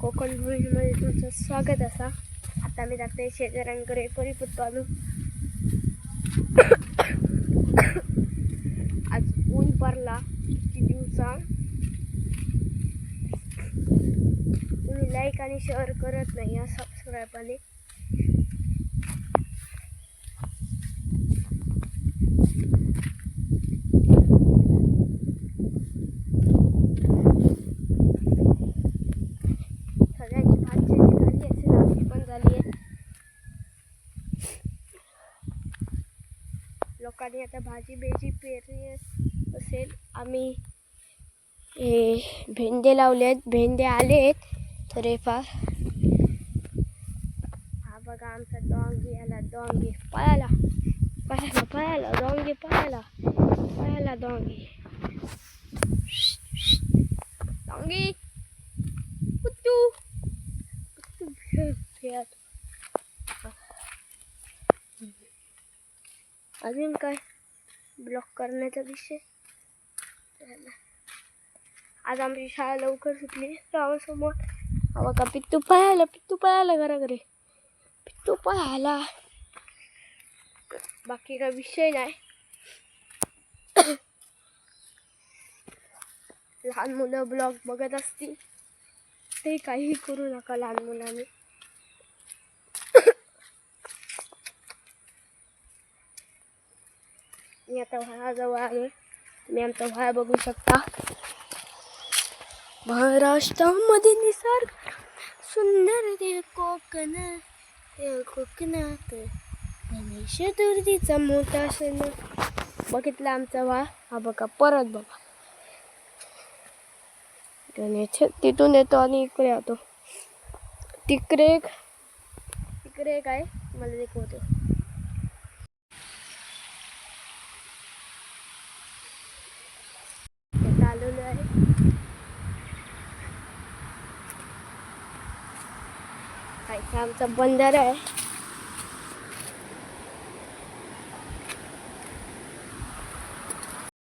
कोकण भूमीमध्ये तुमचं स्वागत असा. आता मी जाते शेजाऱ्यांकडे परिपूत आलो. आज ऊन पडला किती दिवसा. तुम्ही लाईक आणि शेअर करत नाही या सबस्क्राईब आले. सगळ्यांची भाजी झाली असेल, आमची पण झाली आहे. लोकांनी आता भाजी बेजी पेरली असेल. आम्ही भेंडे लावलेत, भेंडे आलेत थोडेफार. हा बघा आमचा डोंगी आला. डोंगी पळाला पळाला पळाला डोंगी पळाला पळाला डोंगी. डोंगी कुत्तू कुत्तू खेळत. अजून काय ब्लॉक करण्याचा विषय. आज आमची शाळा लवकर सुटली. गावासमोर हवा का पित्तू पळाला घराघरी. पित्तू पळाला. बाकी काय विषय नाही. लहान मुलं ब्लॉग बघत असतील ते काही करू नका लहान मुलांनी. मी आता व्हाळाजवळ आलोय. तुम्ही आमचा व्हाळा बघू शकता. महाराष्ट्रामध्ये निसर्ग सुंदर ते कोकणात गणेश चतुर्थीचा मोठा सण. बघितला आमचा व्हाळा. हा बघा परत बघा. गणेश तिथून येतो आणि इकडे येतो. तिकडे काय मला दाखवतो. आलेलो आहे. आमचा बंधारा आहे.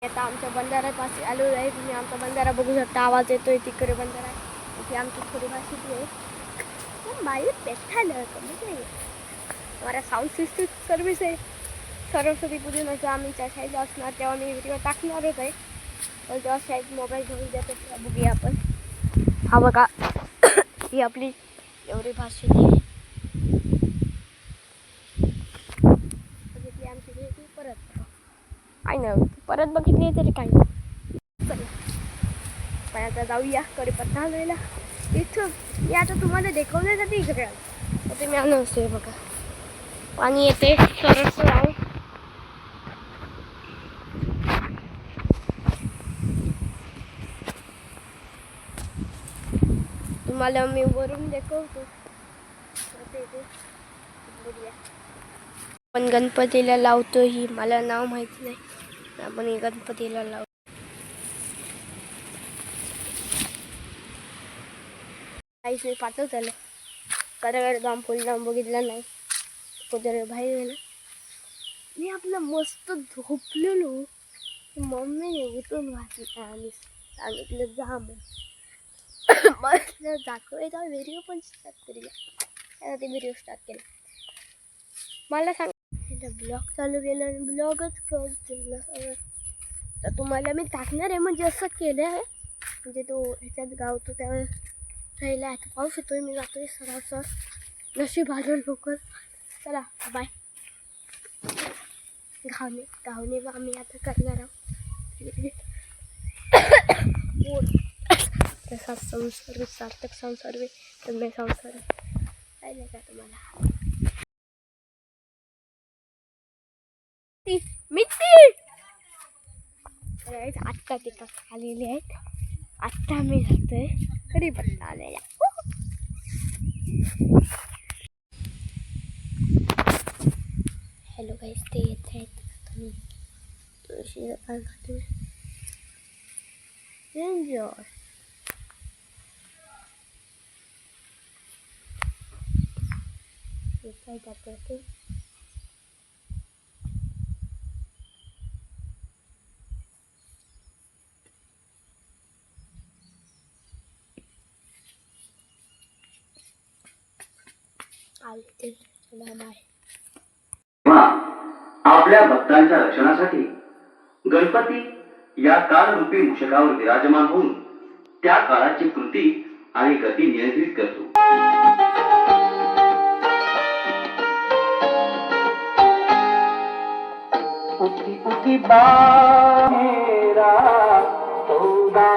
आता आमच्या बंधाऱ्यापाशी आलेलो आहे. तुम्ही आमचा बंधारा बघू शकता. आवाज येतोय. तिकडे बंधारा आहे. इथे आमची थोडी भाषी आहे. हमारा साऊंड सिस्टम सर्विस आहे. सरस्वती पूजनाचा आम्ही त्या साईडला असणार तेव्हा मी व्हिडिओ टाकणारच आहे. पण तेव्हा साईड मोबाईल घेऊन जातो. बघूया आपण. हा बघा ही आपली एवढी भाषी आहे. बघितली आमची भेटी परत काय ना परत बघितली तरी काय चला. पण आता जाऊया कढीपत्ता आणायला. इथं मी आता तुम्हाला दाखवण्यासाठी इकडे आलो. तर तुम्ही आणू असे बघा. पाणी येते सरस राहून. तुम्हाला मी वरून दाखवतो. आपण गणपतीला लावतो. ही मला नाव माहिती नाही. आपण गणपतीला लावतो. काहीच नाही पाठवत झालं. कराकडे जाऊन फुल जाऊन बघितलं नाही. कुठे बाहेर गेलं. मी आपलं मस्त झोपलेलो. मम्मीने उठून वाचलं आणि सांगितलं जा मग. मला दाखवायचा व्हिडिओ पण स्टार्ट करूया. ते व्हिडिओ स्टार्ट केला. मला सांग ब्लॉग चालू केलं आणि ब्लॉगच केलं. तर तुम्हाला मी टाकणार आहे. म्हणजे असं केलं आहे म्हणजे तो ह्याच्यात गावतो त्यावेळेस राहिला आहे. पाऊस येतोय. मी जातोय सरासर. नशीब आलं लवकर. चला बाय. गावणे आम्ही आता करणार आहोत. तसा संसार सार्थक संसार तुम्ही संसार पाहिलं का तुम्हाला. मिठी आत्ता तिथं आलेले आहेत. आत्ता मी जातोय कढीपत्ता आलेला. हॅलो गाईस ते येत आहेत. तुम्ही तुळशी खातो एन्जॉय. काय जाते चालते चला बाय. तेव्हा आपल्या भक्तांच्या रक्षणासाठी गणपती या कालरूपी मूषकावर विराजमान होऊन त्या काळाची कृती आणि गती नियंत्रित करतो. उठी उठी बाहेरा चौदा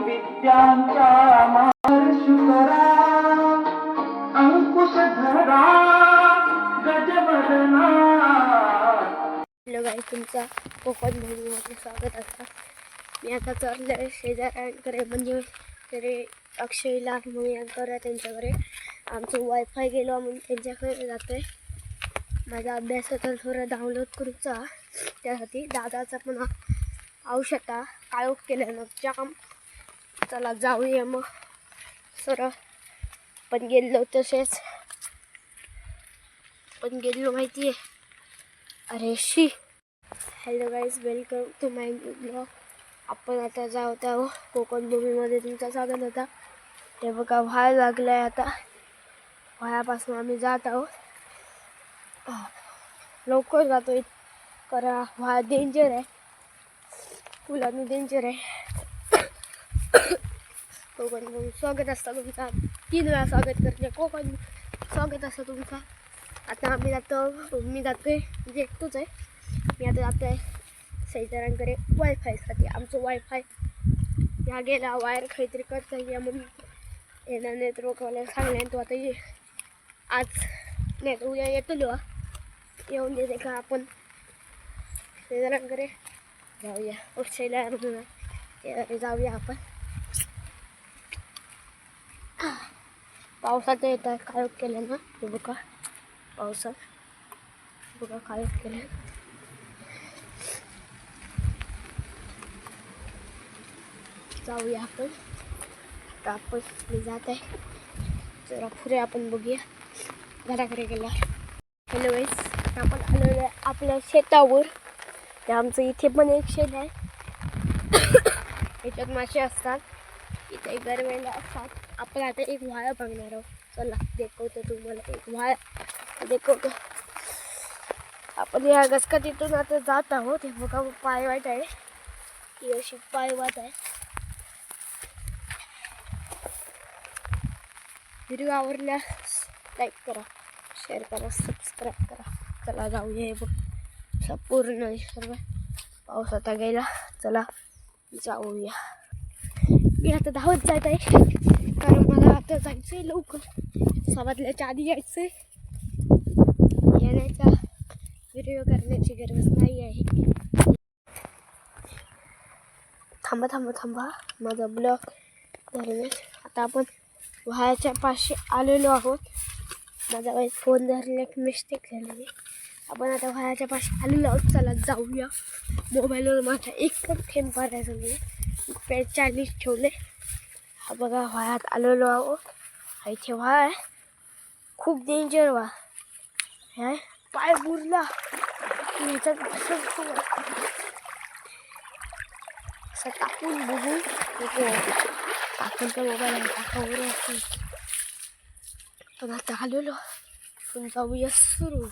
विद्यांचा महर्षी करा अंकुश धरा गजवदना. हॅलो गाईस, तुमचा कोकण भूमीमध्ये स्वागत असतं. मी आता चाललं आहे शेजाऱ्यांकडे, म्हणजे तरी अक्षयला म्हणून यांकर त्यांच्याकडे. आमचं वायफाय गेलो म्हणून त्यांच्याकडे जातो आहे. माझा अभ्यास तर थोडा डाउनलोड करूचा, त्यासाठी दादाचा पण औषधा काळोख केल्यानं जाम. चला जाऊया मग. सरळ पण गेलो तसेच माहिती आहे. अरे शी. Hello guys, welcome to my new blog. आपण आता जात आहोत कोकण भूमीमध्ये. तुमचा स्वागत होता. ते बघा व्हाय लागलं आहे. आता व्हायापासून आम्ही जात आहोत. लवकर जातो करा. व्हाय डेंजर आहे, फुलांनी डेंजर आहे. कोकण भूमी स्वागत असतं तुमचा. 3 वेळा स्वागत करते. कोकण स्वागत असतं तुमचा. आता आम्ही जातो, मी जातोय म्हणजे एकटोच आहे. मी आता जातो आहे शेजाऱ्यांकडे वायफायसाठी. आमचं वायफाय ह्या गेला, वायर काहीतरी करता या म्हणून येणार नाही. तर रोखवायला सांगले. तो आता आज नाही तर उद्या येतो. येऊन देते का आपण शेजाऱ्यांकडे जाऊया. उठशायला म्हणून जाऊया आपण. पावसाचं येत आहे, काळोख केलं ना. ते बघा पावसात बघा काळोख केलं. जाऊया आपण. आता आपण मी जात आहे. जरा पुढे आपण बघूया घराकडे गेला. हॅलो गाईस, आपण आलेलो आहे आपल्या शेतावर. ते आमचं इथे पण एक शेत आहे. याच्यात मासे असतात, इथे गरवेला असतात. आपण आता एक व्हाया बघणार आहोत. चला दाखवतो तुम्हाला. एक व्हाया दाखवतो. आपण या गचकटीतून आता जात आहोत. हे बघा पायवाट आहे, ही अशी पायवाट आहे. व्हिडिओ आवडल्यास लाईक करा, शेअर करा, सबस्क्राईब करा. चला जाऊया. हे बघ पूर्ण सर्व पाऊस आता गेला. चला जाऊया. मी आता धावत जात आहे, कारण मला आता जायचं आहे लवकर. 6 वाजल्याच्या आधी यायचं आहे. येण्याचा व्हिडिओ करण्याची गरज नाही आहे. थांबा माझा ब्लॉग धरण्यास. आता आपण व्हायाच्या पाशी आलेलो आहोत. माझा काही फोन धरले एक मिस्टेक झालेली. आपण आता व्हायाच्या पाशी आलेलो आहोत. चला जाऊया. मोबाईलवर माझा एकच थेंब भरायचा नाही. 40 ठेवले. हा बघा व्हायात आलेलो आहोत. हा इथे व्हाय आहे, खूप डेंजर व्हा आहे. पाय बुरला ह्याच्यात असं टाकून बघू. टाकून तर मोबाईल टाकावर. पण आता आलेलो. पण जाऊया सुरू.